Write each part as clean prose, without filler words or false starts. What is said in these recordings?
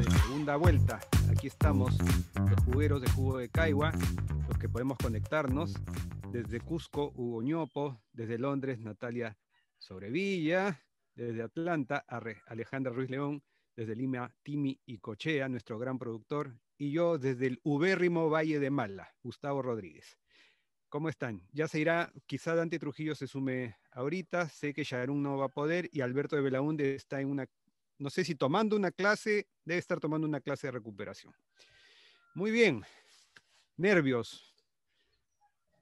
Segunda vuelta. Aquí estamos, los jugueros de Jugo de Caigua, los que podemos conectarnos. Desde Cusco, Hugo Ñopo. Desde Londres, Natalia Sobrevilla. Desde Atlanta, Alejandra Ruiz León. Desde Lima, Timi Icochea, nuestro gran productor. Y yo desde el ubérrimo Valle de Mala, Gustavo Rodríguez. ¿Cómo están? Ya se irá, quizá Dante Trujillo se sume ahorita, sé que Sharon no va a poder y Alberto de Belaúnde está en una, no sé si tomando una clase, debe estar tomando una clase de recuperación. Muy bien, nervios,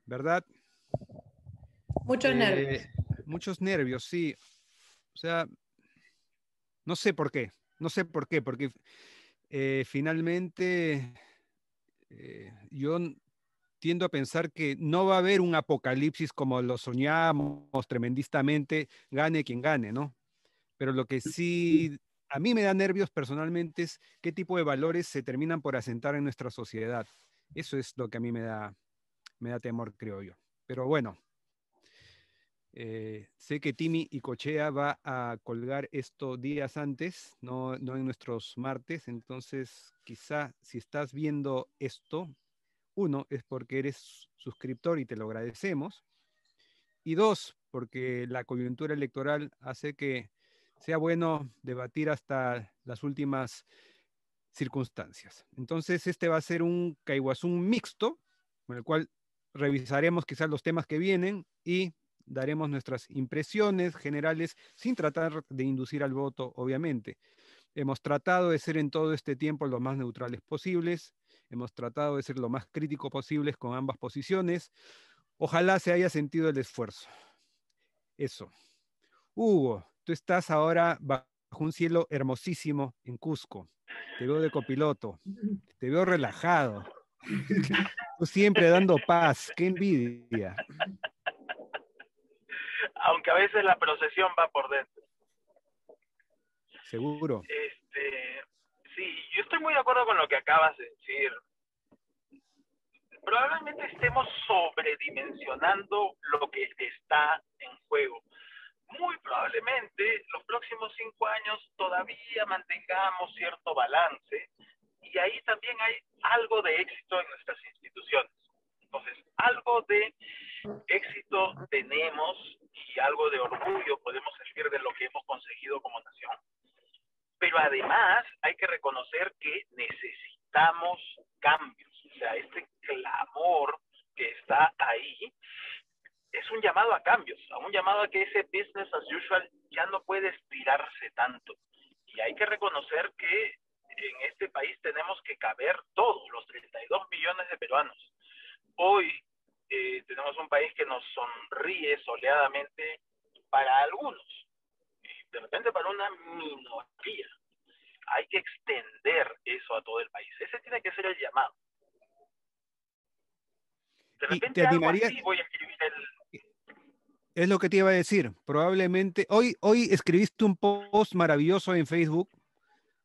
¿verdad? Muchos nervios. Muchos nervios, sí. O sea, no sé por qué, porque finalmente yo tiendo a pensar que no va a haber un apocalipsis como lo soñamos tremendistamente, gane quien gane, ¿no? Pero lo que sí a mí me da nervios personalmente es qué tipo de valores se terminan por asentar en nuestra sociedad. Eso es lo que a mí me da temor, creo yo. Pero bueno, sé que Timi y Cochea va a colgar esto días antes, no en nuestros martes, entonces quizá si estás viendo esto, uno, es porque eres suscriptor y te lo agradecemos. Y dos, porque la coyuntura electoral hace que sea bueno debatir hasta las últimas circunstancias. Entonces, este va a ser un Caiguazún mixto, con el cual revisaremos quizás los temas que vienen y daremos nuestras impresiones generales sin tratar de inducir al voto, obviamente. Hemos tratado de ser en todo este tiempo lo más neutrales posibles, hemos tratado de ser lo más crítico posibles con ambas posiciones. Ojalá se haya sentido el esfuerzo. Eso. Hugo, tú estás ahora bajo un cielo hermosísimo en Cusco. Te veo de copiloto, te veo relajado. Tú siempre dando paz, qué envidia. Aunque a veces la procesión va por dentro. Seguro. Sí, yo estoy muy de acuerdo con lo que acabas de decir. Probablemente estemos sobredimensionando lo que está en juego. Muy probablemente los próximos 5 años todavía mantengamos cierto balance y ahí también hay algo de éxito en nuestras instituciones. Entonces, algo de éxito tenemos y algo de orgullo podemos sentir de lo que hemos conseguido como nación. Pero además hay que reconocer que necesitamos cambios. O sea, este clamor que está ahí es un llamado a cambios, a un llamado a que ese business as usual ya no puede estirarse tanto. Y hay que reconocer que en este país tenemos que caber todos, los 32 millones de peruanos. Hoy tenemos un país que nos sonríe soleadamente para algunos, y de repente para una minoría. Hay que extender eso a todo el país. Ese tiene que ser el llamado. De ¿Y te repente algo animarías? así voy a escribir Es lo que te iba a decir. Probablemente hoy escribiste un post maravilloso en Facebook.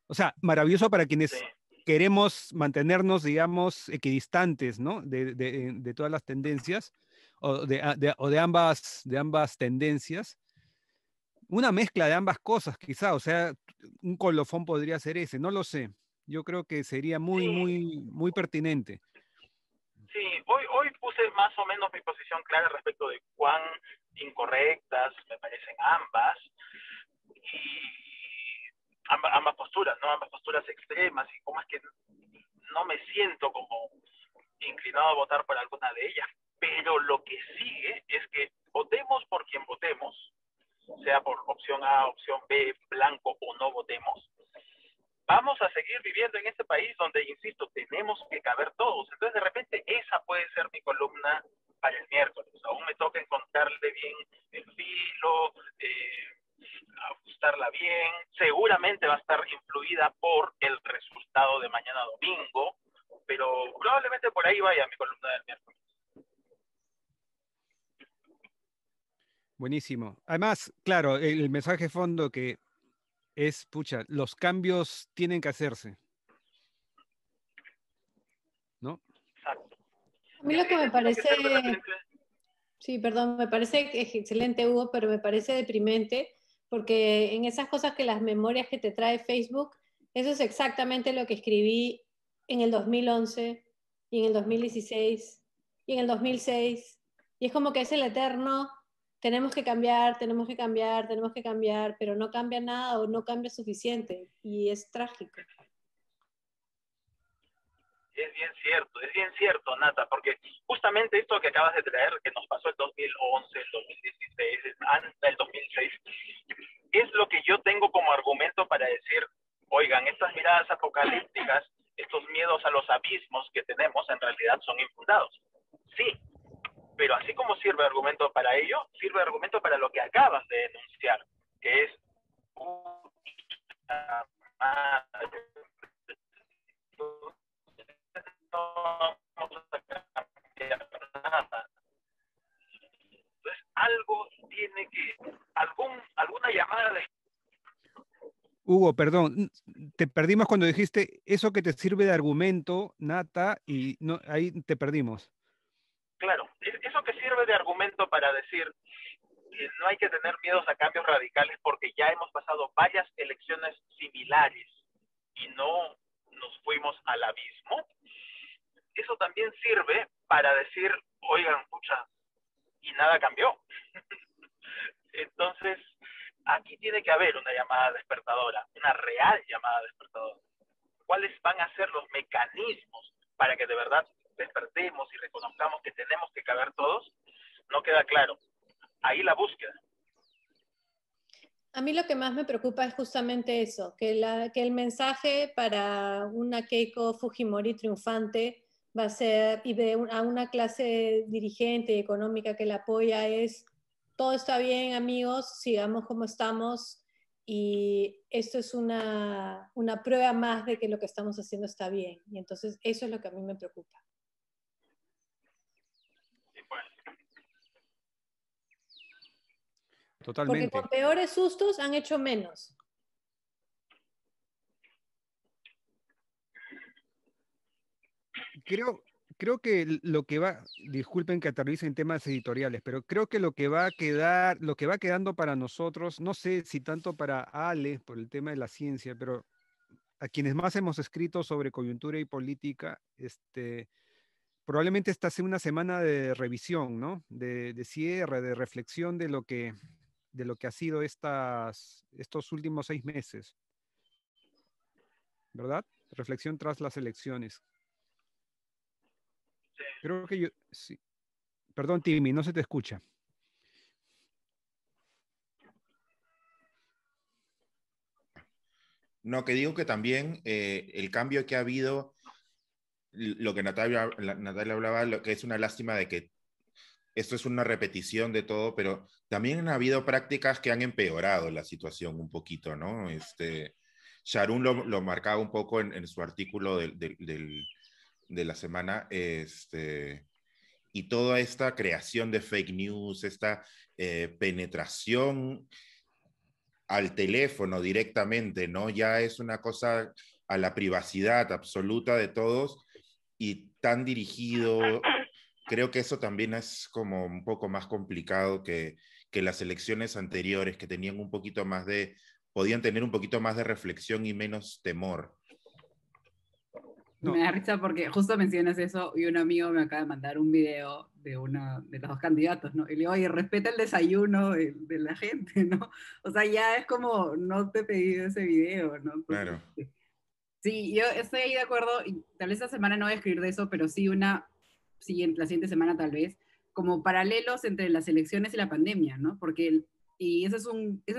O sea, maravilloso para quienes queremos mantenernos, digamos, equidistantes, ¿no? De todas las tendencias o de ambas tendencias. Una mezcla de ambas cosas, quizá. O sea, un colofón podría ser ese. No lo sé. Yo creo que sería muy, Sí, muy, muy pertinente. sí. Hoy puse más o menos mi posición clara respecto de cuán incorrectas me parecen ambas y ambas posturas, ¿no? Ambas posturas extremas y cómo es que no me siento como inclinado a votar por alguna de ellas. Pero lo que sigue es que votemos por quien votemos, sea por opción A, opción B, blanco o no votemos, vamos a seguir viviendo en este país donde, insisto, tenemos que caber todos. Entonces, de repente, esa puede ser mi columna para el miércoles. Aún me toca encontrarle bien el filo, ajustarla bien. Seguramente va a estar influida por el resultado de mañana domingo, pero probablemente por ahí vaya mi columna del miércoles. Buenísimo. Además, claro, el mensaje de fondo que es, pucha, los cambios tienen que hacerse, ¿no? Exacto. A mí lo que me Tiene que parece, ser de repente. sí, perdón, me parece que es excelente, Hugo, pero me parece deprimente porque en esas cosas que las memorias que te trae Facebook, Eso es exactamente lo que escribí en el 2011 y en el 2016 y en el 2006. Y es como que es el eterno, tenemos que cambiar, tenemos que cambiar, tenemos que cambiar, pero no cambia nada o no cambia suficiente. Y es trágico. Es bien cierto, Nata, porque justamente esto que acabas de traer, que nos pasó el 2011, el 2016, antes del 2006, es lo que yo tengo como argumento para decir, oigan, estas miradas apocalípticas, estos miedos a los abismos que tenemos, en realidad son infundados. Sí, pero así como sirve argumento para ello, sirve argumento para lo que acabas de denunciar, que es una madre. No vamos a cambiar nada. Entonces, algo tiene que, alguna llamada de... Hugo, perdón, te perdimos cuando dijiste eso que te sirve de argumento, Nata, y no, ahí te perdimos. Claro, eso que sirve de argumento para decir que no hay que tener miedos a cambios radicales porque ya hemos pasado varias elecciones similares y no nos fuimos al abismo. Eso también sirve para decir, oigan, escucha, y nada cambió. Entonces, aquí tiene que haber una llamada despertadora, una real llamada despertadora. ¿Cuáles van a ser los mecanismos para que de verdad despertemos y reconozcamos que tenemos que caber todos? No queda claro. Ahí la búsqueda. A mí lo que más me preocupa es justamente eso, que el mensaje para una Keiko Fujimori triunfante va a ser, y a una clase dirigente y económica que la apoya es, todo está bien amigos, sigamos como estamos, y esto es una prueba más de que lo que estamos haciendo está bien. Y entonces eso es lo que a mí me preocupa. Totalmente. Porque con peores sustos han hecho menos. Creo que lo que va, disculpen que aterrice en temas editoriales, pero creo que lo que va a quedar, lo que va quedando para nosotros, no sé si tanto para Ale, por el tema de la ciencia, pero a quienes más hemos escrito sobre coyuntura y política, probablemente esta sea una semana de revisión, ¿no? De cierre, de reflexión de lo que ha sido estos últimos 6 meses, ¿verdad? Reflexión tras las elecciones. Creo que yo, sí. Perdón, Timmy, no se te escucha. No, que digo que también el cambio que ha habido, lo que Natalia hablaba, lo que es una lástima de que esto es una repetición de todo, pero también ha habido prácticas que han empeorado la situación un poquito, ¿no? Sharon lo marcaba un poco en su artículo de la semana, y toda esta creación de fake news, esta penetración al teléfono directamente, ¿no? Ya es una cosa a la privacidad absoluta de todos y tan dirigido. Creo que eso también es como un poco más complicado que las elecciones anteriores, que tenían un poquito más podían tener un poquito más de reflexión y menos temor. No. Me da risa porque justo mencionas eso y un amigo me acaba de mandar un video de uno de los dos candidatos, ¿no? Y le digo, oye, respeta el desayuno de la gente, ¿no? O sea, ya es como, no te he pedido ese video, ¿no? Entonces, claro. Sí, yo estoy ahí de acuerdo, y tal vez esta semana no voy a escribir de eso, pero sí la siguiente semana tal vez, como paralelos entre las elecciones y la pandemia, ¿no? Porque, y ese es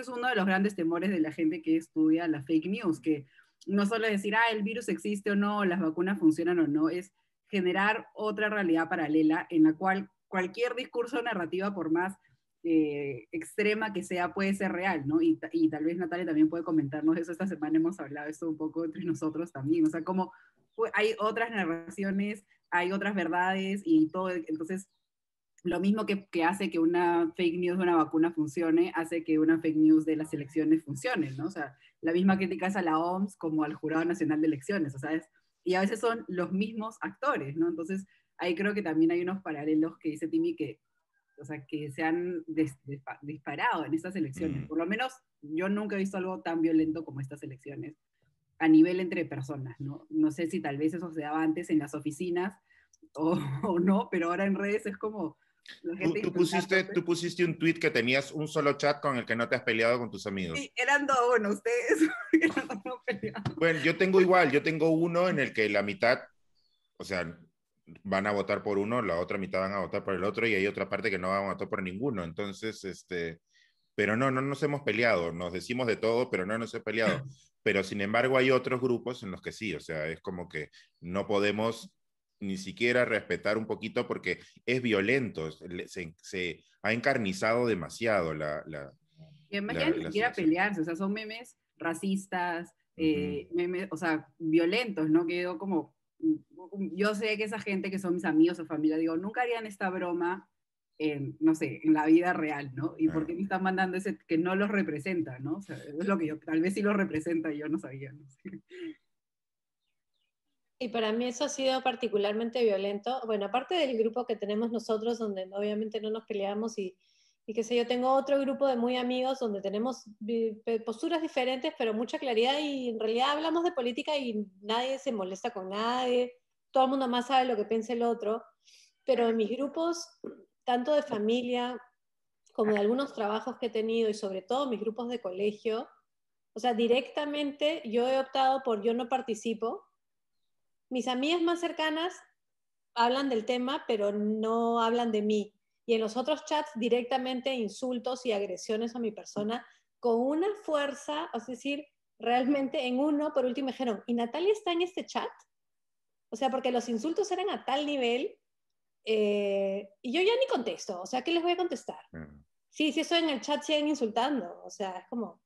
uno de los grandes temores de la gente que estudia la fake news, que no solo decir, el virus existe o no, las vacunas funcionan o no, es generar otra realidad paralela en la cual cualquier discurso narrativa, por más extrema que sea, puede ser real, ¿no? Y tal vez Natalia también puede comentarnos eso. Esta semana hemos hablado esto un poco entre nosotros también, o sea, como hay otras narraciones, hay otras verdades y todo, entonces lo mismo que hace que una fake news de una vacuna funcione, hace que una fake news de las elecciones funcione, ¿no? O sea, la misma crítica es a la OMS como al Jurado Nacional de Elecciones, o sea, y a veces son los mismos actores, ¿no? Entonces, ahí creo que también hay unos paralelos que dice Timmy que, o sea, que se han disparado en estas elecciones. Por lo menos yo nunca he visto algo tan violento como estas elecciones. a nivel entre personas, ¿no? No sé si tal vez eso se daba antes en las oficinas o no, pero ahora en redes es como la gente insultándose. Tú pusiste un tweet que tenías un solo chat con el que no te has peleado con tus amigos. Sí, eran dos, bueno, ustedes no peleaban. Bueno, yo tengo uno en el que la mitad, o sea, van a votar por uno, la otra mitad van a votar por el otro, y hay otra parte que no van a votar por ninguno. Entonces, pero no nos hemos peleado, nos decimos de todo, pero no nos hemos peleado. Pero sin embargo hay otros grupos en los que sí, o sea, es como que no podemos ni siquiera respetar un poquito porque es violento, se ha encarnizado demasiado Y además ya ni siquiera situación. pelearse, o sea, son memes racistas, memes, o sea, violentos, ¿no? Que yo como, yo sé que esa gente que son mis amigos o familia, digo, nunca harían esta broma en, no sé, en la vida real, ¿no? ¿Y por qué me están mandando ese que no los representa, ¿no? O sea, es lo que yo, tal vez sí los representa y yo no sabía, ¿no? Y para mí eso ha sido particularmente violento. Bueno, aparte del grupo que tenemos nosotros, donde obviamente no nos peleamos y qué sé yo, tengo otro grupo de muy amigos donde tenemos posturas diferentes, pero mucha claridad y en realidad hablamos de política y nadie se molesta con nadie, todo el mundo más sabe lo que piensa el otro, pero en mis grupos, tanto de familia como de algunos trabajos que he tenido y sobre todo mis grupos de colegio, o sea, directamente yo he optado por yo no participo. Mis amigas más cercanas hablan del tema, pero no hablan de mí. Y en los otros chats directamente insultos y agresiones a mi persona con una fuerza, es decir, realmente en uno, por último dijeron, ¿y Natalia está en este chat? O sea, porque los insultos eran a tal nivel y yo ya ni contesto, o sea, ¿qué les voy a contestar? Sí, si estoy en el chat siguen insultando, o sea, es como,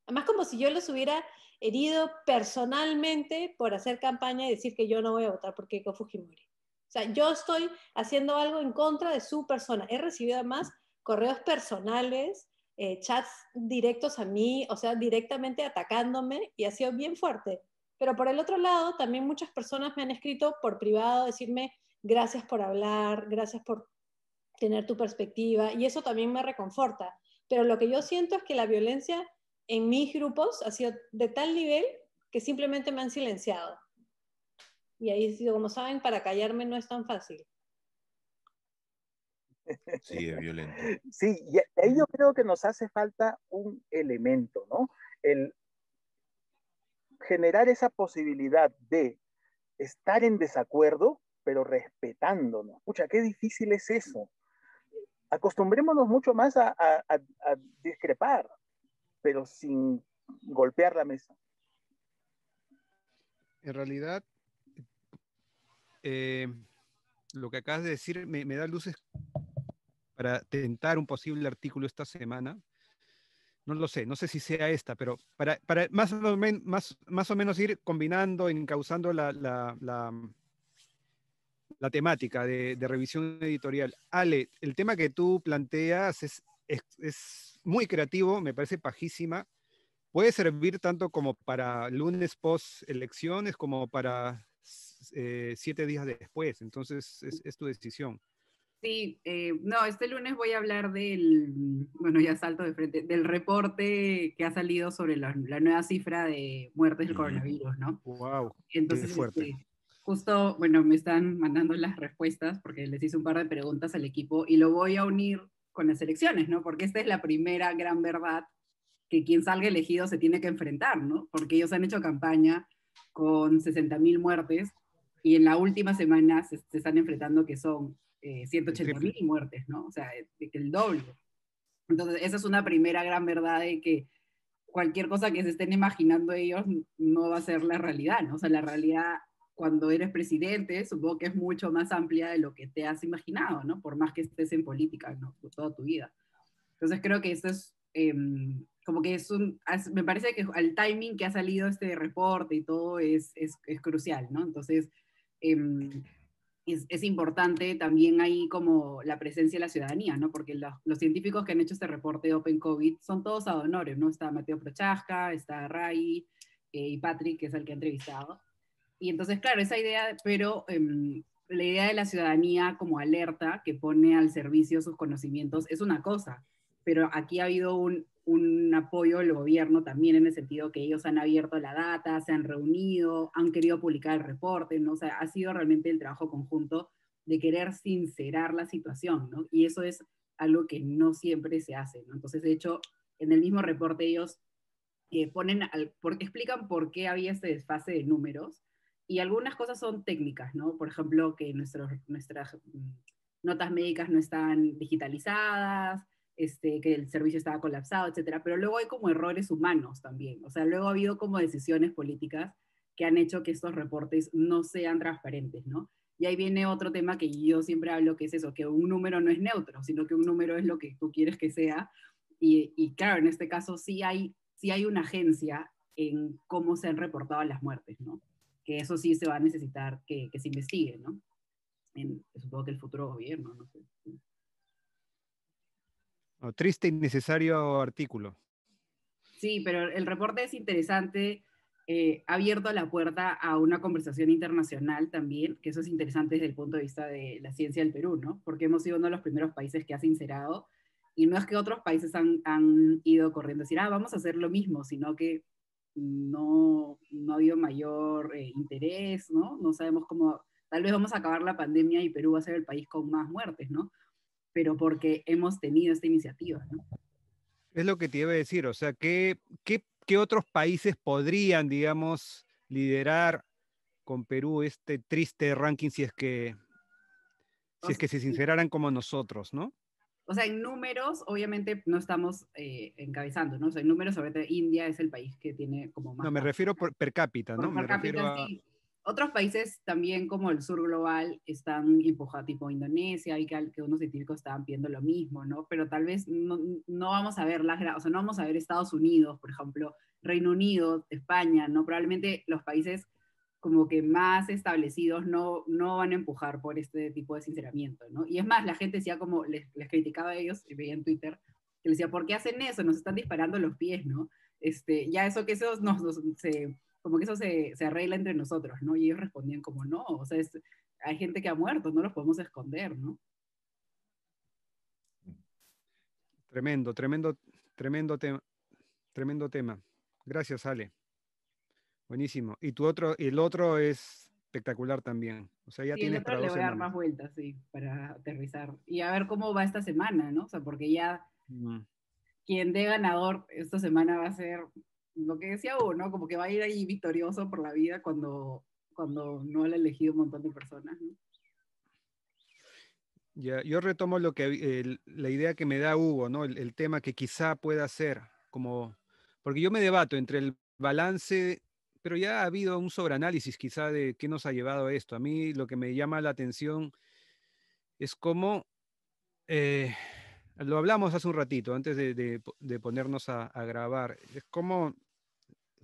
además como si yo los hubiera herido personalmente por hacer campaña y decir que yo no voy a votar por Keiko Fujimori. O sea, yo estoy haciendo algo en contra de su persona. He recibido además correos personales, chats directos a mí, o sea, directamente atacándome y ha sido bien fuerte. Pero por el otro lado, también muchas personas me han escrito por privado, decirme gracias por hablar, gracias por tener tu perspectiva y eso también me reconforta. Pero lo que yo siento es que la violencia en mis grupos ha sido de tal nivel que simplemente me han silenciado. Y ahí, como saben, para callarme no es tan fácil. Sí, es violento. Sí, y ahí yo creo que nos hace falta un elemento, ¿no? El generar esa posibilidad de estar en desacuerdo, pero respetándonos. Pucha, qué difícil es eso. Acostumbrémonos mucho más a discrepar, pero sin golpear la mesa. En realidad, lo que acabas de decir me da luces para tentar un posible artículo esta semana. No lo sé, no sé si sea esta, pero para más o menos ir combinando, encauzando la temática de revisión editorial. Ale, el tema que tú planteas es muy creativo, me parece pajísima. Puede servir tanto como para lunes post elecciones como para 7 días después, entonces es tu decisión. Sí, no, este lunes voy a hablar bueno, ya salto de frente, del reporte que ha salido sobre la nueva cifra de muertes del coronavirus, ¿no? Wow, entonces, qué fuerte. Justo, bueno, me están mandando las respuestas porque les hice un par de preguntas al equipo y lo voy a unir con las elecciones, ¿no? Porque esta es la primera gran verdad que quien salga elegido se tiene que enfrentar, ¿no? Porque ellos han hecho campaña con 60.000 muertes y en la última semana se están enfrentando que son 180.000 muertes, ¿no? O sea, el doble. Entonces, esa es una primera gran verdad de que cualquier cosa que se estén imaginando ellos no va a ser la realidad, ¿no? O sea, la realidad cuando eres presidente, supongo que es mucho más amplia de lo que te has imaginado, ¿no? Por más que estés en política, ¿no? Toda tu vida. Entonces creo que esto es como que me parece que el timing que ha salido este reporte y todo es crucial, ¿no? Entonces es importante también ahí como la presencia de la ciudadanía, ¿no? Porque los científicos que han hecho este reporte de Open COVID son todos ad honorem, ¿no? Está Mateo Prochaska, está Ray y Patrick, que es el que ha entrevistado. Y entonces, claro, esa idea, pero la idea de la ciudadanía como alerta que pone al servicio sus conocimientos es una cosa, pero aquí ha habido un apoyo del gobierno también en el sentido que ellos han abierto la data, se han reunido, han querido publicar el reporte, ¿no? O sea, ha sido realmente el trabajo conjunto de querer sincerar la situación, ¿no? Y eso es algo que no siempre se hace, ¿no? Entonces, de hecho, en el mismo reporte ellos explican por qué había este desfase de números, y algunas cosas son técnicas, ¿no? Por ejemplo, que nuestras notas médicas no están digitalizadas, que el servicio estaba colapsado, etcétera, pero luego hay como errores humanos también, o sea, luego ha habido como decisiones políticas que han hecho que estos reportes no sean transparentes, ¿no? Y ahí viene otro tema que yo siempre hablo, que es eso, que un número no es neutro, sino que un número es lo que tú quieres que sea, y claro, en este caso sí hay una agencia en cómo se han reportado las muertes, ¿no? Que eso sí se va a necesitar que se investigue, ¿no? Supongo que el futuro gobierno, no sé. Triste y necesario artículo. Sí, pero el reporte es interesante, ha abierto la puerta a una conversación internacional también, que eso es interesante desde el punto de vista de la ciencia del Perú, ¿no? Porque hemos sido uno de los primeros países que ha sincerado, y no es que otros países han ido corriendo a decir, vamos a hacer lo mismo, sino que no ha habido mayor interés, ¿no? No sabemos cómo, tal vez vamos a acabar la pandemia y Perú va a ser el país con más muertes, ¿no? Pero porque hemos tenido esta iniciativa, ¿no? Es lo que te iba a decir, o sea, ¿qué otros países podrían, digamos, liderar con Perú este triste ranking si es que se sinceraran como nosotros, ¿no? O sea, en números, obviamente no estamos encabezando, ¿no? O sea, en números, sobre todo India es el país que tiene como más. No, me refiero por per cápita, ¿no? Por per Me refiero cápita, a... sí. Otros países también, como el sur global, están empujados, tipo Indonesia, y que unos científicos estaban pidiendo lo mismo, ¿no? Pero tal vez no vamos a ver o sea, no vamos a ver Estados Unidos, por ejemplo, Reino Unido, España, ¿no? Probablemente los países como que más establecidos no van a empujar por este tipo de sinceramiento, ¿no? Y es más, la gente decía como, les criticaba a ellos, y veía en Twitter, que les decía, ¿por qué hacen eso? Nos están disparando los pies, ¿no? Ya eso que eso como que eso se arregla entre nosotros, ¿no? Y ellos respondían como, no, o sea, hay gente que ha muerto, no los podemos esconder, ¿no? Tremendo, tremendo, tremendo tema. Gracias, Ale. Buenísimo. Y el otro es espectacular también. O sea, ya Sí, el tienes otro para le 2 voy a dar semanas. más vueltas, sí, para aterrizar. Y a ver cómo va esta semana, ¿no? O sea, porque ya quien dé ganador esta semana va a ser lo que decía Hugo, ¿no? Como que va a ir ahí victorioso por la vida cuando no lo ha elegido un montón de personas, ¿no? Ya, yo retomo la idea que me da Hugo, ¿no? El tema que quizá pueda ser, porque yo me debato entre el balance, pero ya ha habido un sobreanálisis quizá de qué nos ha llevado a esto. A mí lo que me llama la atención es cómo, lo hablamos hace un ratito, antes de ponernos a grabar, es como,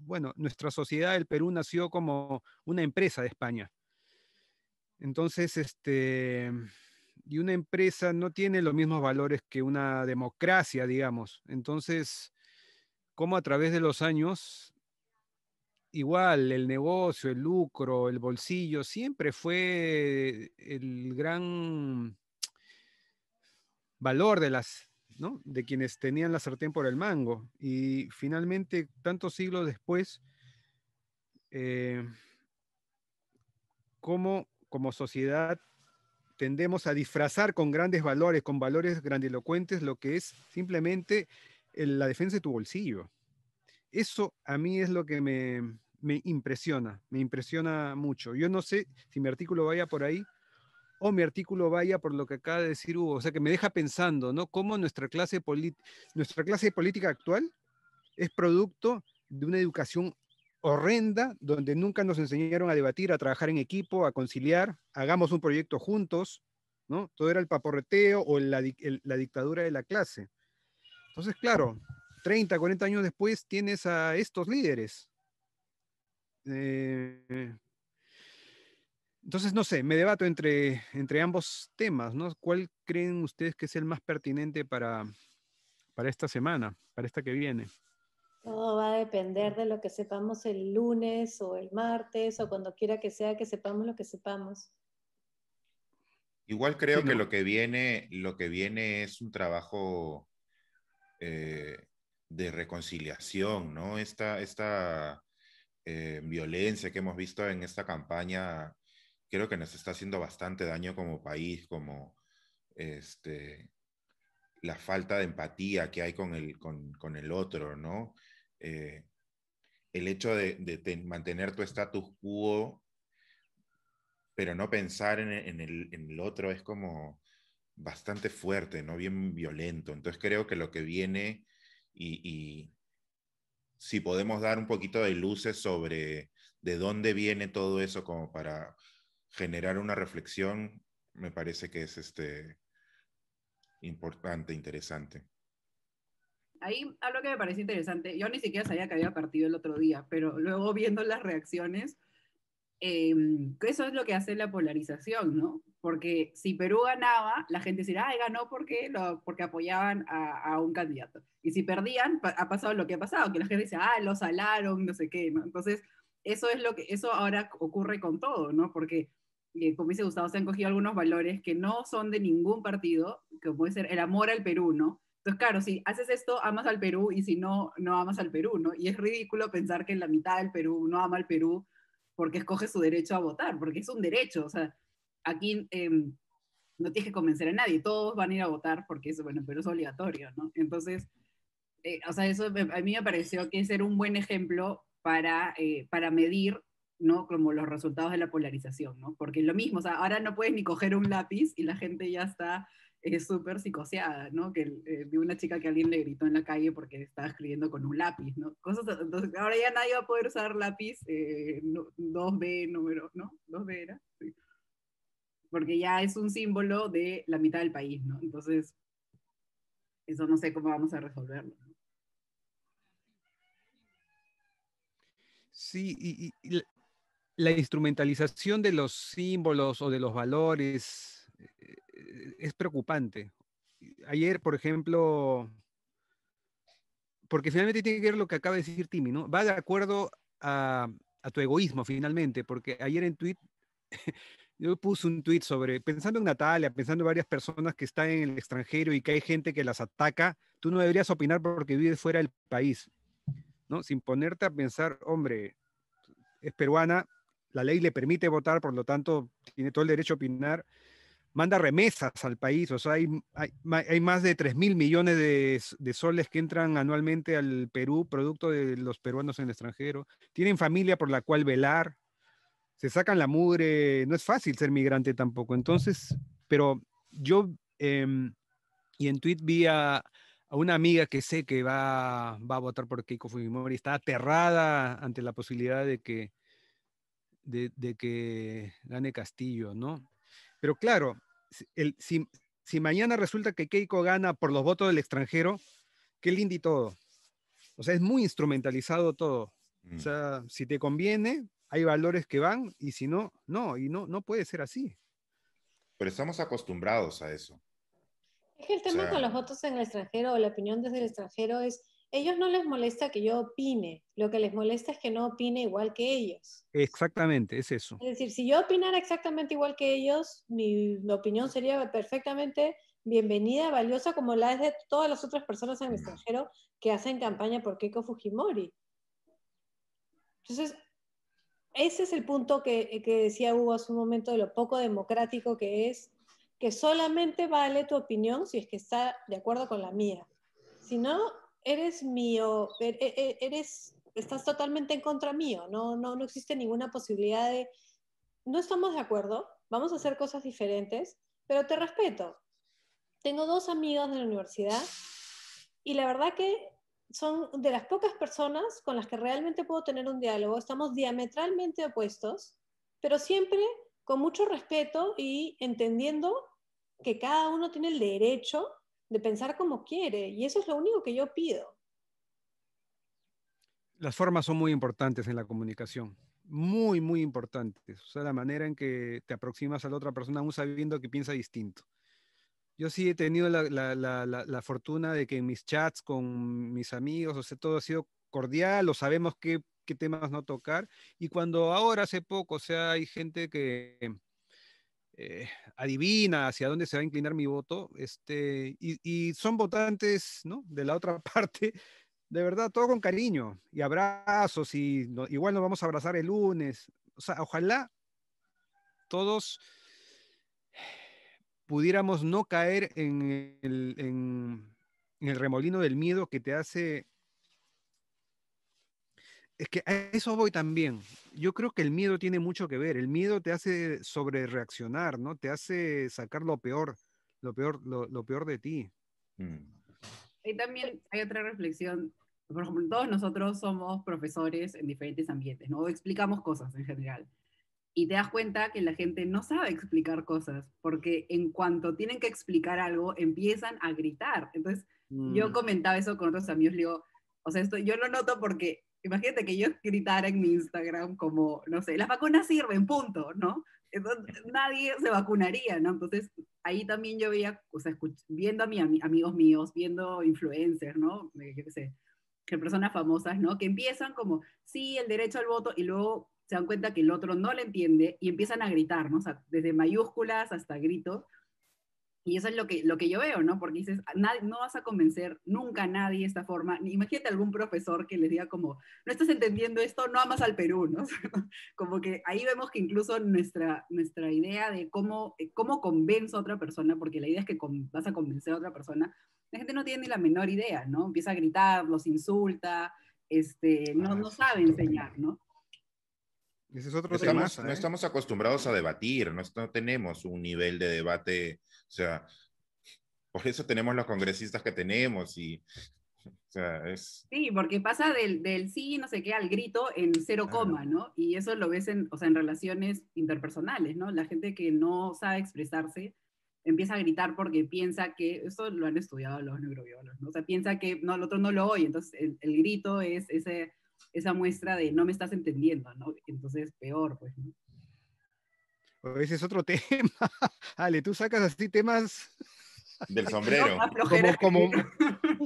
bueno, nuestra sociedad, el Perú, nació como una empresa de España. Entonces, y una empresa no tiene los mismos valores que una democracia, digamos. Entonces, como a través de los años, igual el negocio, el lucro, el bolsillo, siempre fue el gran valor ¿no? De quienes tenían la sartén por el mango. Y finalmente, tantos siglos después, eh, como sociedad tendemos a disfrazar con grandes valores, con valores grandilocuentes, lo que es simplemente la defensa de tu bolsillo. Eso a mí es lo que me impresiona mucho. Yo no sé si mi artículo vaya por ahí o mi artículo vaya por lo que acaba de decir Hugo, o sea, que me deja pensando, ¿no? Cómo nuestra clase política actual es producto de una educación horrenda, donde nunca nos enseñaron a debatir, a trabajar en equipo, a conciliar, hagamos un proyecto juntos, ¿no? Todo era el paporreteo o la dictadura de la clase. Entonces, claro, 30, 40 años después tienes a estos líderes. Entonces, no sé, me debato entre ambos temas, ¿no? ¿Cuál creen ustedes que es el más pertinente para esta semana, para esta que viene? Todo va a depender de lo que sepamos el lunes o el martes o cuando quiera que sea que sepamos lo que sepamos. Igual creo Sí, que ¿no? lo que viene es un trabajo de reconciliación, ¿no? Esta violencia que hemos visto en esta campaña, creo que nos está haciendo bastante daño como país, como este, la falta de empatía que hay con el otro, ¿no? Eh, el hecho de mantener tu status quo, pero no pensar en el otro es como bastante fuerte, ¿no? Bien violento. Entonces creo que lo que viene y si podemos dar un poquito de luces sobre de dónde viene todo eso como para generar una reflexión, me parece que es importante, interesante. Ahí algo que me parece interesante, yo ni siquiera sabía que había partido el otro día, pero luego viendo las reacciones, eso es lo que hace la polarización, ¿no? Porque si Perú ganaba, la gente decía, ay, ganó porque apoyaban a un candidato. Y si perdían, ha pasado lo que ha pasado, que la gente dice, ah, lo salaron, no sé qué, ¿no? Entonces, eso ahora ocurre con todo, ¿no? Porque, como dice Gustavo, se han cogido algunos valores que no son de ningún partido, como puede ser el amor al Perú, ¿no? Entonces, claro, si haces esto, amas al Perú, y si no, no amas al Perú, ¿no? Y es ridículo pensar que la mitad del Perú no ama al Perú porque escoge su derecho a votar, porque es un derecho, o sea, aquí no tienes que convencer a nadie, todos van a ir a votar porque eso, bueno, pero es obligatorio, ¿no? Entonces, o sea, eso a mí me pareció que ser un buen ejemplo para medir, ¿no? Como los resultados de la polarización, ¿no? Porque es lo mismo, o sea, ahora no puedes ni coger un lápiz y la gente ya está súper psicoseada, ¿no? Que vi una chica que alguien le gritó en la calle porque estaba escribiendo con un lápiz, ¿no? Entonces, ahora ya nadie va a poder usar lápiz 2B número, ¿no? 2B era, sí. Porque ya es un símbolo de la mitad del país, ¿no? Entonces, eso no sé cómo vamos a resolverlo, ¿no? Sí, y la instrumentalización de los símbolos o de los valores es preocupante. Ayer, por ejemplo, porque finalmente tiene que ver lo que acaba de decir Timmy, ¿no? Va de acuerdo a tu egoísmo finalmente, porque ayer en tweet, yo puse un tweet sobre, pensando en Natalia, pensando en varias personas que están en el extranjero y que hay gente que las ataca, tú no deberías opinar porque vives fuera del país, ¿no? Sin ponerte a pensar, hombre, es peruana, la ley le permite votar, por lo tanto, tiene todo el derecho a opinar, manda remesas al país, o sea, hay más de 3.000 millones de soles que entran anualmente al Perú, producto de los peruanos en el extranjero, tienen familia por la cual velar, se sacan la mugre, no es fácil ser migrante tampoco, entonces, pero yo, y en tweet vi a una amiga que sé que va a votar por Keiko Fujimori, está aterrada ante la posibilidad de que gane Castillo, ¿no? Pero claro, si mañana resulta que Keiko gana por los votos del extranjero, qué lindo y todo. O sea, es muy instrumentalizado todo. O sea, si te conviene, hay valores que van, y si no, no, y no puede ser así. Pero estamos acostumbrados a eso. Es que el O tema con sea, los votos en el extranjero o la opinión desde el extranjero es, ellos no les molesta que yo opine, lo que les molesta es que no opine igual que ellos. Exactamente, es eso. Es decir, si yo opinara exactamente igual que ellos, mi opinión sería perfectamente bienvenida, valiosa, como la es de todas las otras personas en el extranjero que hacen campaña por Keiko Fujimori. Entonces, ese es el punto que decía Hugo hace un momento de lo poco democrático que es, que solamente vale tu opinión si es que está de acuerdo con la mía. Si no, eres mío, estás totalmente en contra mío, no existe ninguna posibilidad de, no estamos de acuerdo, vamos a hacer cosas diferentes, pero te respeto. Tengo dos amigos de la universidad y la verdad que son de las pocas personas con las que realmente puedo tener un diálogo. Estamos diametralmente opuestos, pero siempre con mucho respeto y entendiendo que cada uno tiene el derecho de pensar como quiere. Y eso es lo único que yo pido. Las formas son muy importantes en la comunicación. Muy, muy importantes. O sea, la manera en que te aproximas a la otra persona aún sabiendo que piensa distinto. Yo sí he tenido la fortuna de que en mis chats con mis amigos, o sea, todo ha sido cordial, o sabemos qué temas no tocar. Y cuando ahora hace poco, o sea, hay gente que adivina hacia dónde se va a inclinar mi voto, y son votantes, ¿no? De la otra parte, de verdad, todo con cariño y abrazos y igual nos vamos a abrazar el lunes. O sea, ojalá todos pudiéramos no caer en el remolino del miedo que te hace. Es que a eso voy también. Yo creo que el miedo tiene mucho que ver. El miedo te hace sobrereaccionar, ¿no? Te hace sacar lo peor de ti. Y también hay otra reflexión. Por ejemplo, todos nosotros somos profesores en diferentes ambientes, ¿no? O explicamos cosas en general. Y te das cuenta que la gente no sabe explicar cosas, porque en cuanto tienen que explicar algo, empiezan a gritar. Entonces, yo comentaba eso con otros amigos, le digo, o sea, esto yo lo noto porque, imagínate que yo gritara en mi Instagram como, no sé, las vacunas sirven, punto, ¿no? Entonces, nadie se vacunaría, ¿no? Entonces, ahí también yo veía, o sea, viendo a amigos míos, viendo influencers, ¿no? Yo qué sé, que personas famosas, ¿no? Que empiezan como, sí, el derecho al voto, y luego se dan cuenta que el otro no le entiende y empiezan a gritar, ¿no? O sea, desde mayúsculas hasta gritos. Y eso es lo que yo veo, ¿no? Porque dices, no vas a convencer nunca a nadie de esta forma. Imagínate algún profesor que les diga como, no estás entendiendo esto, no amas al Perú, ¿no? Como que ahí vemos que incluso nuestra idea de cómo convenzo a otra persona, porque la idea es que vas a convencer a otra persona, la gente no tiene ni la menor idea, ¿no? Empieza a gritar, los insulta, no sabe enseñar, ¿no? Ese es otro No tema. estamos, no estamos acostumbrados a debatir, no tenemos un nivel de debate, o sea, por eso tenemos los congresistas que tenemos y, o sea, es... Sí, porque pasa del sí, no sé qué, al grito en cero coma, ¿no? Y eso lo ves o sea, en relaciones interpersonales, ¿no? La gente que no sabe expresarse empieza a gritar porque piensa que, eso lo han estudiado los neurobiólogos, ¿no? O sea, piensa que no, el otro no lo oye, entonces el grito es esa muestra de no me estás entendiendo, ¿no? Entonces, peor, pues, ¿no? Ese es otro tema. Ale, tú sacas así temas Del sombrero.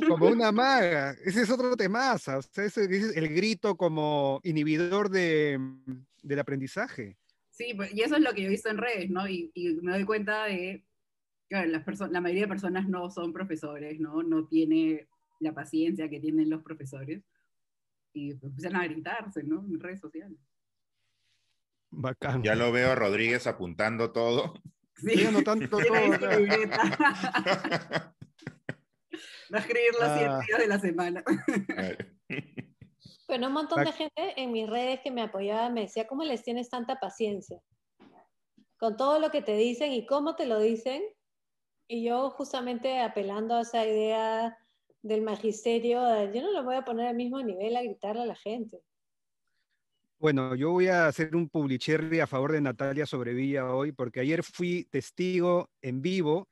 como una maga. Ese es otro temazo. O sea, ese es el grito como inhibidor del aprendizaje. Sí, y eso es lo que yo he visto en redes, ¿no? Y me doy cuenta de que la mayoría de personas no son profesores, ¿no? No tiene la paciencia que tienen los profesores y empiezan a gritarse, ¿no? En redes sociales. Bacán. Ya lo veo a Rodríguez apuntando todo. Sí. Estoy anotando todo. Va a escribir los 7 días de la semana. Pero un montón de gente en mis redes que me apoyaba me decía, ¿cómo les tienes tanta paciencia? Con todo lo que te dicen y cómo te lo dicen. Y yo justamente apelando a esa idea del magisterio, yo no lo voy a poner al mismo nivel a gritarle a la gente. Bueno, yo voy a hacer un publicherry a favor de Natalia Sobrevilla hoy, porque ayer fui testigo en vivo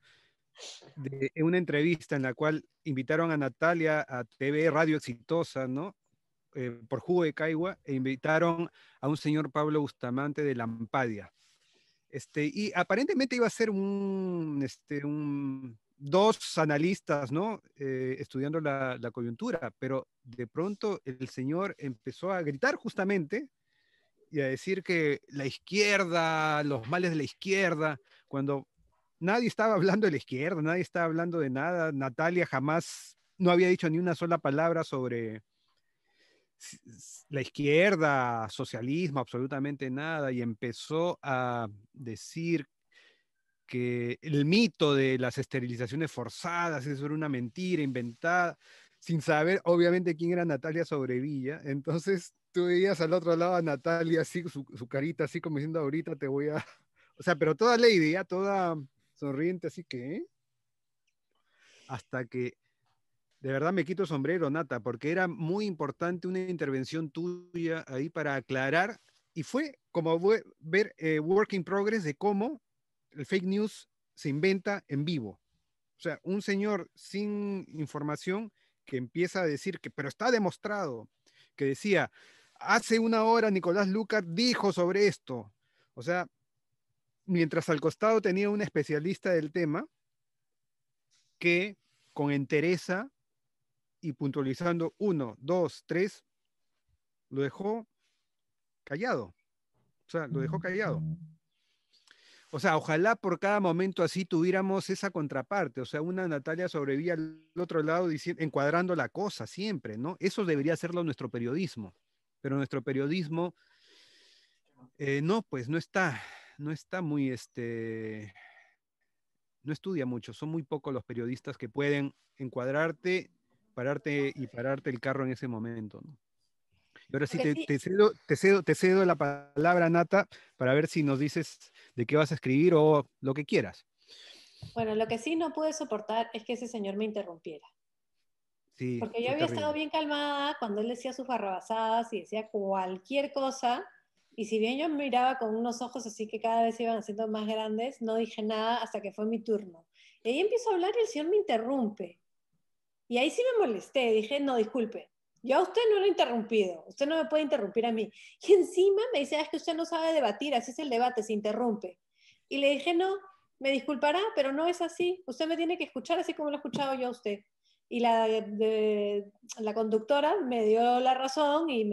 de una entrevista en la cual invitaron a Natalia a TV Radio Exitosa, ¿no? Por Jugo de Caigua, e invitaron a un señor Pablo Bustamante de Lampadia. Y aparentemente iba a ser dos analistas, ¿no? Estudiando la coyuntura, pero de pronto el señor empezó a gritar justamente y a decir que la izquierda, los males de la izquierda, cuando nadie estaba hablando de la izquierda, nadie estaba hablando de nada. Natalia jamás no había dicho ni una sola palabra sobre la izquierda, socialismo, absolutamente nada, y empezó a decir que el mito de las esterilizaciones forzadas, eso era una mentira inventada, sin saber obviamente quién era Natalia Sobrevilla. Entonces tú veías al otro lado a Natalia así, su carita así como diciendo ahorita te voy a... O sea, pero toda lady, ¿eh? Toda sonriente, así que... Hasta que de verdad me quito sombrero, Nata, porque era muy importante una intervención tuya ahí para aclarar, y fue como ver work in progress de cómo el fake news se inventa en vivo. O sea, un señor sin información que empieza a decir que, pero está demostrado, que decía, hace una hora Nicolás Lucar dijo sobre esto. O sea, mientras al costado tenía un especialista del tema que con entereza y puntualizando 1, 2, 3, lo dejó callado. O sea, lo dejó callado. O sea, ojalá por cada momento así tuviéramos esa contraparte, o sea, una Natalia sobrevivía al otro lado encuadrando la cosa siempre, ¿no? Eso debería serlo nuestro periodismo, pero nuestro periodismo no, pues no está muy, no estudia mucho, son muy pocos los periodistas que pueden encuadrarte, pararte el carro en ese momento, ¿no? Y ahora sí Porque sí, te cedo la palabra, Nata, para ver si nos dices de qué vas a escribir o lo que quieras. bueno, lo que sí no pude soportar es que ese señor me interrumpiera. Sí, Porque yo fue había estado terrible. bien calmada cuando él decía sus barrabasadas y decía cualquier cosa, y si bien yo me miraba con unos ojos así que cada vez se iban haciendo más grandes, no dije nada hasta que fue mi turno. Y ahí empiezo a hablar y el señor me interrumpe. Y ahí sí me molesté, dije, no, disculpe, yo a usted no lo he interrumpido, usted no me puede interrumpir a mí. Y encima me dice, es que usted no sabe debatir, así es el debate, se interrumpe. Y le dije, no, me disculpará, pero no es así, usted me tiene que escuchar así como lo he escuchado yo a usted. Y la conductora me dio la razón y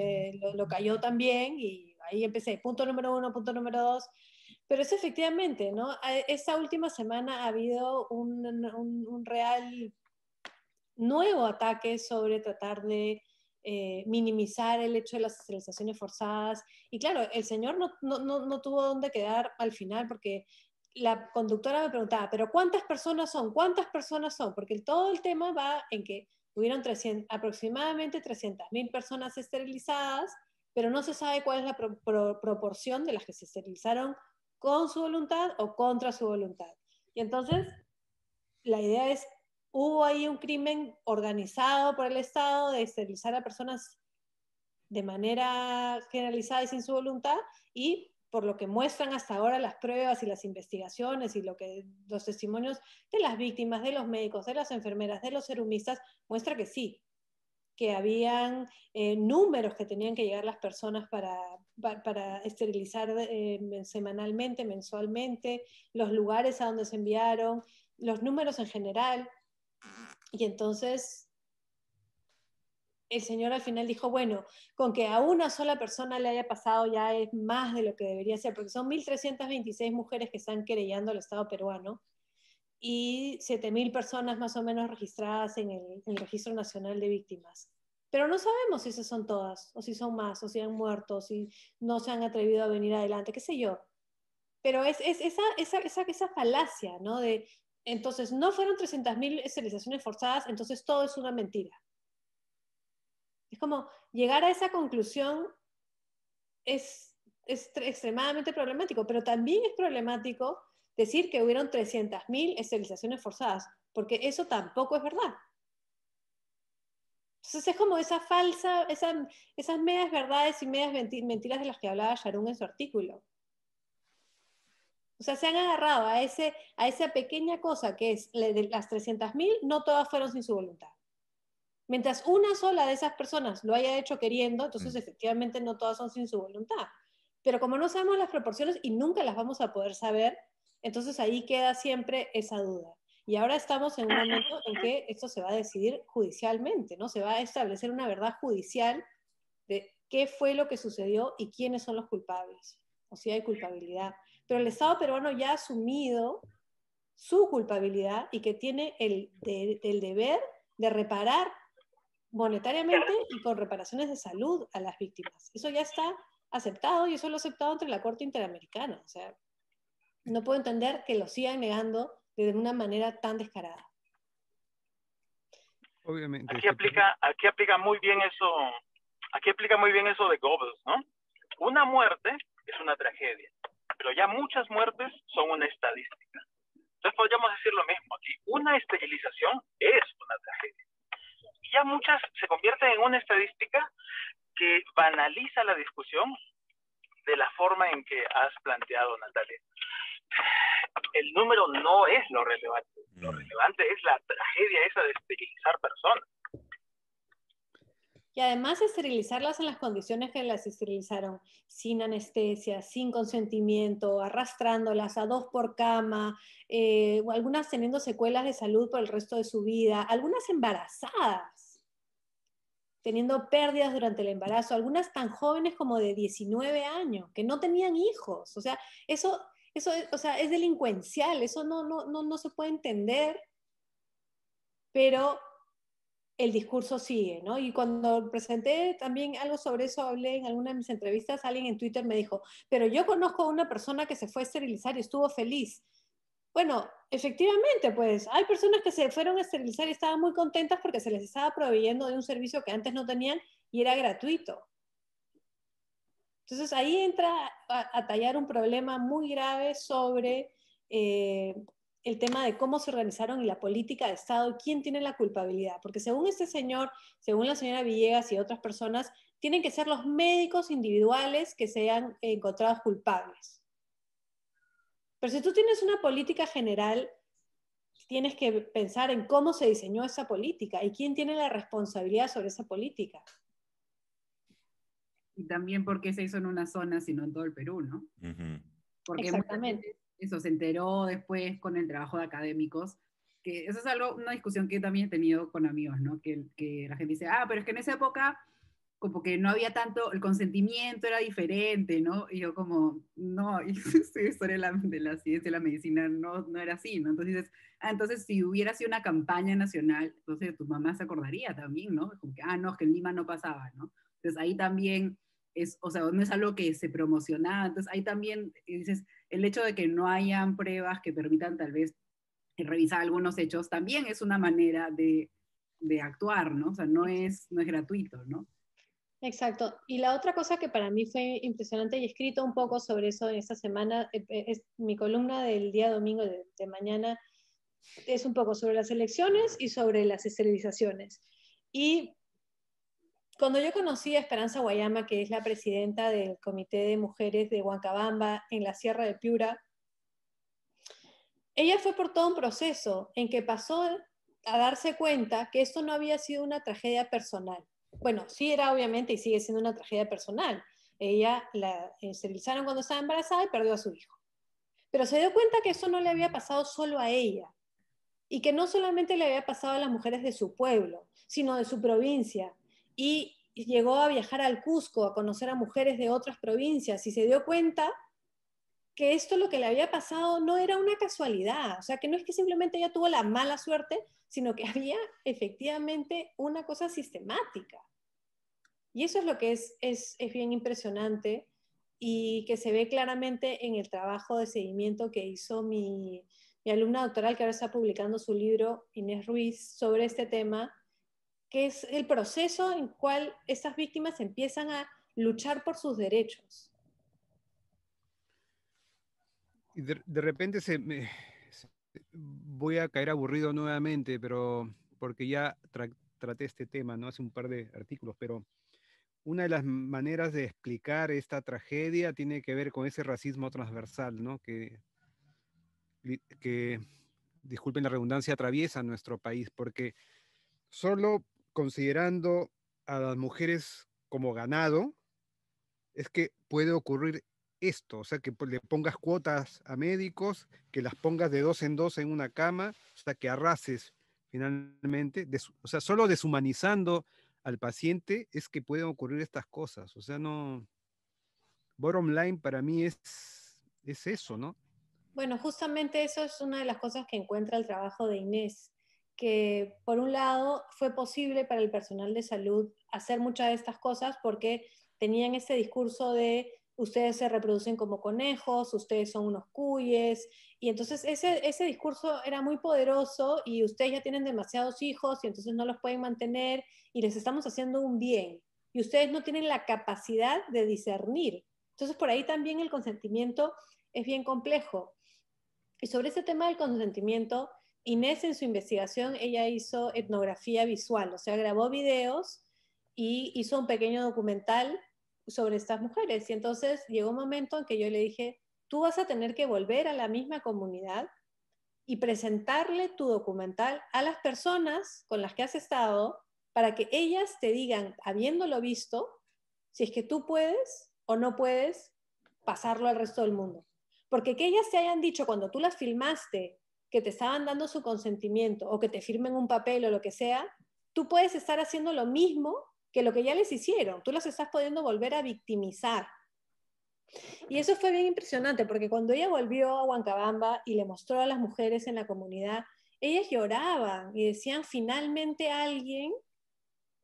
lo cayó también, y ahí empecé, punto número 1, punto número 2. Pero es efectivamente, ¿no? Esta última semana ha habido un real nuevo ataque sobre tratar de minimizar el hecho de las esterilizaciones forzadas. Y claro, el señor no tuvo dónde quedar al final porque la conductora me preguntaba, pero ¿cuántas personas son? ¿Cuántas personas son? Porque todo el tema va en que hubieron aproximadamente 300.000 personas esterilizadas, pero no se sabe cuál es la proporción de las que se esterilizaron con su voluntad o contra su voluntad. Y entonces la idea es, hubo ahí un crimen organizado por el Estado de esterilizar a personas de manera generalizada y sin su voluntad, y por lo que muestran hasta ahora las pruebas y las investigaciones y los testimonios de las víctimas, de los médicos, de las enfermeras, de los serumistas, muestra que sí, que habían números que tenían que llegar las personas para esterilizar semanalmente, mensualmente, los lugares a donde se enviaron, los números en general. Y entonces el señor al final dijo, bueno, con que a una sola persona le haya pasado ya es más de lo que debería ser, porque son 1.326 mujeres que están querellando al Estado peruano y 7.000 personas más o menos registradas en el Registro Nacional de Víctimas. Pero no sabemos si esas son todas, o si son más, o si han muerto, o si no se han atrevido a venir adelante, qué sé yo. Pero es esa falacia, ¿no? Entonces, no fueron 300.000 esterilizaciones forzadas, entonces todo es una mentira. Es como llegar a esa conclusión es extremadamente problemático, pero también es problemático decir que hubieron 300.000 esterilizaciones forzadas, porque eso tampoco es verdad. Entonces es como esa falsa, esas medias verdades y medias mentiras de las que hablaba Sharon en su artículo. O sea, se han agarrado a esa pequeña cosa que es de las 300.000, no todas fueron sin su voluntad. Mientras una sola de esas personas lo haya hecho queriendo, entonces efectivamente no todas son sin su voluntad. Pero como no sabemos las proporciones y nunca las vamos a poder saber, entonces ahí queda siempre esa duda. Y ahora estamos en un momento en que esto se va a decidir judicialmente, ¿no? Se va a establecer una verdad judicial de qué fue lo que sucedió y quiénes son los culpables, o si hay culpabilidad. Pero el Estado peruano ya ha asumido su culpabilidad y que tiene el deber de reparar monetariamente y con reparaciones de salud a las víctimas. Eso ya está aceptado y eso lo ha aceptado entre la Corte Interamericana. O sea, no puedo entender que lo sigan negando de una manera tan descarada. Obviamente. Aquí aplica muy bien eso de Goebbels, ¿no? Una muerte es una tragedia, pero ya muchas muertes son una estadística. Entonces podríamos decir lo mismo aquí. Una esterilización es una tragedia. Y ya muchas se convierten en una estadística que banaliza la discusión de la forma en que has planteado, Natalia. El número no es lo relevante. Lo relevante es la tragedia esa de esterilizar personas. Y además esterilizarlas en las condiciones que las esterilizaron, sin anestesia, sin consentimiento, arrastrándolas a 2 por cama, algunas teniendo secuelas de salud por el resto de su vida, algunas embarazadas, teniendo pérdidas durante el embarazo, algunas tan jóvenes como de 19 años, que no tenían hijos. O sea, eso Eso es, o sea, es delincuencial, eso no se puede entender, pero el discurso sigue, ¿no? Y cuando presenté también algo sobre eso, hablé en alguna de mis entrevistas, alguien en Twitter me dijo, pero yo conozco a una persona que se fue a esterilizar y estuvo feliz. Bueno, efectivamente, pues hay personas que se fueron a esterilizar y estaban muy contentas porque se les estaba proveyendo de un servicio que antes no tenían y era gratuito. Entonces ahí entra a tallar un problema muy grave sobre el tema de cómo se organizaron y la política de Estado y quién tiene la culpabilidad. Porque según este señor, según la señora Villegas y otras personas, tienen que ser los médicos individuales que sean encontrados culpables. Pero si tú tienes una política general, tienes que pensar en cómo se diseñó esa política y quién tiene la responsabilidad sobre esa política. Y también por qué se hizo en una zona, sino en todo el Perú, ¿no? Porque exactamente. Eso se enteró después con el trabajo de académicos, que eso es algo, una discusión que también he tenido con amigos, ¿no? Que la gente dice, pero es que en esa época como que no había tanto, el consentimiento era diferente, ¿no? Y yo como, no, y estoy historia de la ciencia y la medicina no era así, ¿no? Entonces dices, entonces si hubiera sido una campaña nacional, entonces tu mamá se acordaría también, ¿no? Como que, no, es que en Lima no pasaba, ¿no? Entonces ahí también o sea, no es algo que se promocionaba, entonces ahí también dices, el hecho de que no hayan pruebas que permitan tal vez revisar algunos hechos, también es una manera de actuar, ¿no? O sea, no es gratuito, ¿no? Exacto. Y la otra cosa que para mí fue impresionante, y he escrito un poco sobre eso en esta semana, es mi columna del día domingo de mañana, es un poco sobre las elecciones y sobre las esterilizaciones. Y cuando yo conocí a Esperanza Guayama, que es la presidenta del Comité de Mujeres de Huancabamba en la Sierra de Piura, ella fue por todo un proceso en que pasó a darse cuenta que esto no había sido una tragedia personal. Bueno, sí era obviamente y sigue siendo una tragedia personal. Ella la esterilizaron cuando estaba embarazada y perdió a su hijo. Pero se dio cuenta que eso no le había pasado solo a ella y que no solamente le había pasado a las mujeres de su pueblo, sino de su provincia. Y llegó a viajar al Cusco a conocer a mujeres de otras provincias y se dio cuenta que esto lo que le había pasado no era una casualidad, o sea, que no es que simplemente ella tuvo la mala suerte, sino que había efectivamente una cosa sistemática. Y eso es lo que es bien impresionante y que se ve claramente en el trabajo de seguimiento que hizo mi alumna doctoral, que ahora está publicando su libro, Inés Ruiz, sobre este tema, que es el proceso en el cual estas víctimas empiezan a luchar por sus derechos. Y de repente voy a caer aburrido nuevamente, pero porque ya traté este tema, ¿no? Hace un par de artículos, pero una de las maneras de explicar esta tragedia tiene que ver con ese racismo transversal, ¿no? Que disculpen la redundancia, atraviesa nuestro país, porque solo considerando a las mujeres como ganado, es que puede ocurrir esto, o sea, que le pongas cuotas a médicos, que las pongas de 2 en 2 en una cama, o sea, que arrases finalmente, o sea, solo deshumanizando al paciente es que pueden ocurrir estas cosas, o sea, no, bottom line para mí es eso, ¿no? Bueno, justamente eso es una de las cosas que encuentra el trabajo de Inés, que por un lado fue posible para el personal de salud hacer muchas de estas cosas porque tenían ese discurso de ustedes se reproducen como conejos, ustedes son unos cuyes, y entonces ese discurso era muy poderoso y ustedes ya tienen demasiados hijos y entonces no los pueden mantener y les estamos haciendo un bien, y ustedes no tienen la capacidad de discernir. Entonces por ahí también el consentimiento es bien complejo. Y sobre ese tema del consentimiento, Inés en su investigación, ella hizo etnografía visual, o sea, grabó videos y hizo un pequeño documental sobre estas mujeres. Y entonces llegó un momento en que yo le dije, tú vas a tener que volver a la misma comunidad y presentarle tu documental a las personas con las que has estado para que ellas te digan, habiéndolo visto, si es que tú puedes o no puedes pasarlo al resto del mundo. Porque que ellas te hayan dicho cuando tú las filmaste que te estaban dando su consentimiento o que te firmen un papel o lo que sea, tú puedes estar haciendo lo mismo que lo que ya les hicieron. Tú las estás pudiendo volver a victimizar. Y eso fue bien impresionante, porque cuando ella volvió a Huancabamba y le mostró a las mujeres en la comunidad, ellas lloraban y decían, finalmente alguien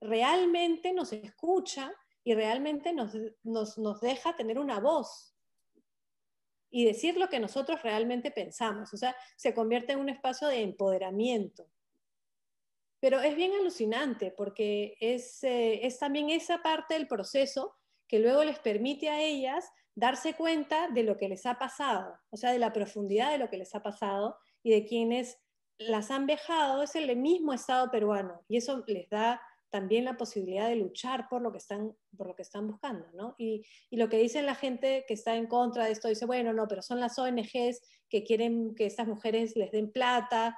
realmente nos escucha y realmente nos deja tener una voz y decir lo que nosotros realmente pensamos. O sea, se convierte en un espacio de empoderamiento. Pero es bien alucinante porque es también esa parte del proceso que luego les permite a ellas darse cuenta de lo que les ha pasado, o sea, de la profundidad de lo que les ha pasado y de quienes las han vejado, es el mismo Estado peruano, y eso les da también la posibilidad de luchar por lo que están buscando, ¿no? Y lo que dicen la gente que está en contra de esto, dice, bueno, no, pero son las ONGs que quieren que estas mujeres les den plata,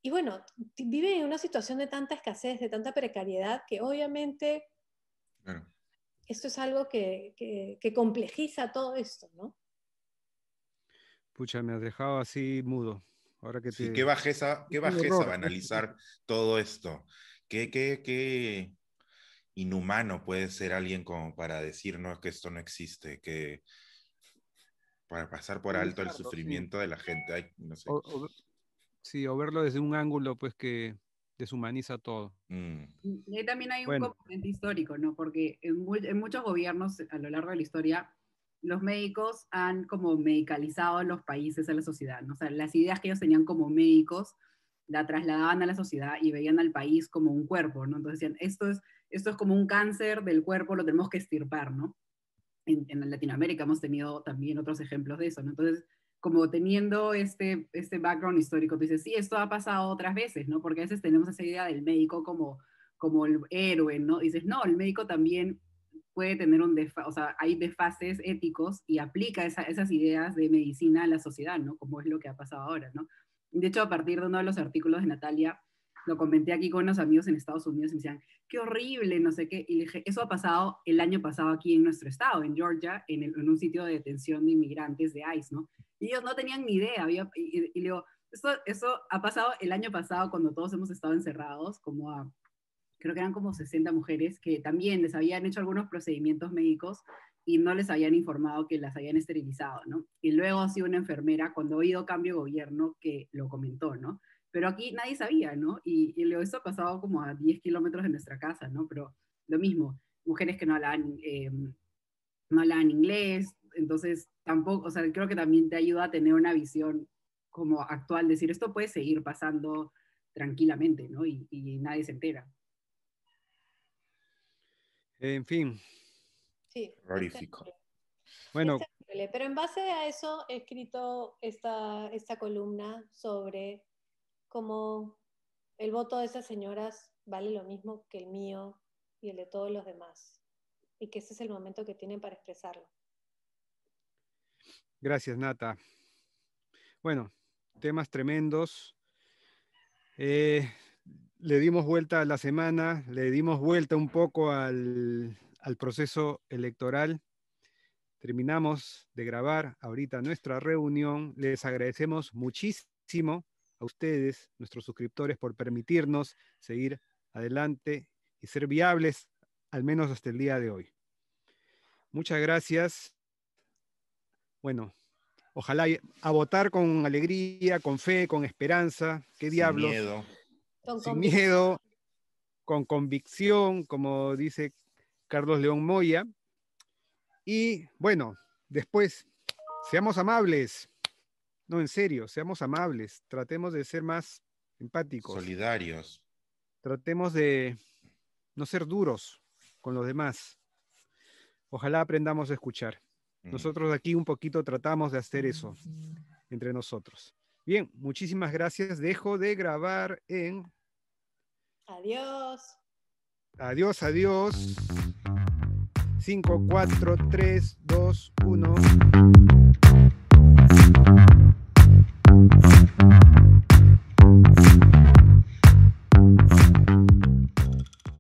y bueno, viven en una situación de tanta escasez, de tanta precariedad, que obviamente Claro. esto es algo que complejiza todo esto, ¿no? Pucha, me has dejado así mudo. Ahora que Sí, te... qué bajeza un error. banalizar todo esto. Qué inhumano puede ser alguien como para decirnos que esto no existe, que para pasar por alto el Analizarlo, sí. sufrimiento de la gente. Ay, no sé. Sí, o verlo desde un ángulo pues que deshumaniza todo. Mm. Y ahí también hay un Bueno. componente histórico, ¿no? Porque en muchos gobiernos a lo largo de la historia, los médicos han como medicalizado los países a la sociedad, ¿no? O sea, las ideas que ellos tenían como médicos la trasladaban a la sociedad y veían al país como un cuerpo, ¿no? Entonces decían, esto es como un cáncer del cuerpo, lo tenemos que extirpar, ¿no? En Latinoamérica hemos tenido también otros ejemplos de eso, ¿no? Entonces, como teniendo este background histórico, tú dices, sí, esto ha pasado otras veces, ¿no? Porque a veces tenemos esa idea del médico como el héroe, ¿no? Y dices, no, el médico también puede tener o sea, hay desfases éticos y aplica esas ideas de medicina a la sociedad, ¿no? Como es lo que ha pasado ahora, ¿no? De hecho, a partir de uno de los artículos de Natalia, lo comenté aquí con unos amigos en Estados Unidos y me decían, qué horrible, no sé qué, y le dije, eso ha pasado el año pasado aquí en nuestro estado, en Georgia, en un sitio de detención de inmigrantes de ICE, ¿no? Y ellos no tenían ni idea, y le digo, eso ha pasado el año pasado cuando todos hemos estado encerrados, creo que eran como 60 mujeres que también les habían hecho algunos procedimientos médicos y no les habían informado que las habían esterilizado, ¿no? Y luego ha sido una enfermera, cuando ha habido cambio de gobierno, que lo comentó, ¿no? Pero aquí nadie sabía, ¿no? Y esto ha pasado como a 10 kilómetros de nuestra casa, ¿no? Pero lo mismo, mujeres que no hablaban inglés, entonces tampoco, o sea, creo que también te ayuda a tener una visión como actual, decir, esto puede seguir pasando tranquilamente, ¿no? Y nadie se entera. En fin. Sí. Horrífico. Bueno, Es terrible, pero en base a eso he escrito esta columna sobre cómo el voto de esas señoras vale lo mismo que el mío y el de todos los demás, y que ese es el momento que tienen para expresarlo. gracias, Nata. Bueno, temas tremendos. Le dimos vuelta a la semana, le dimos vuelta un poco al proceso electoral. Terminamos de grabar ahorita nuestra reunión. Les agradecemos muchísimo a ustedes, nuestros suscriptores, por permitirnos seguir adelante y ser viables, al menos hasta el día de hoy. Muchas gracias. Bueno, ojalá a votar con alegría, con fe, con esperanza. ¿Qué diablos? Sin miedo. Sin miedo, con convicción, como dice Carlos León Moya. Y bueno, después, seamos amables. No, en serio, seamos amables. Tratemos de ser más empáticos. Solidarios. Tratemos de no ser duros con los demás. Ojalá aprendamos a escuchar. Nosotros aquí un poquito tratamos de hacer eso entre nosotros. Bien, muchísimas gracias. Dejo de grabar en... Adiós. Adiós, adiós. 5, 4, 3, 2, 1.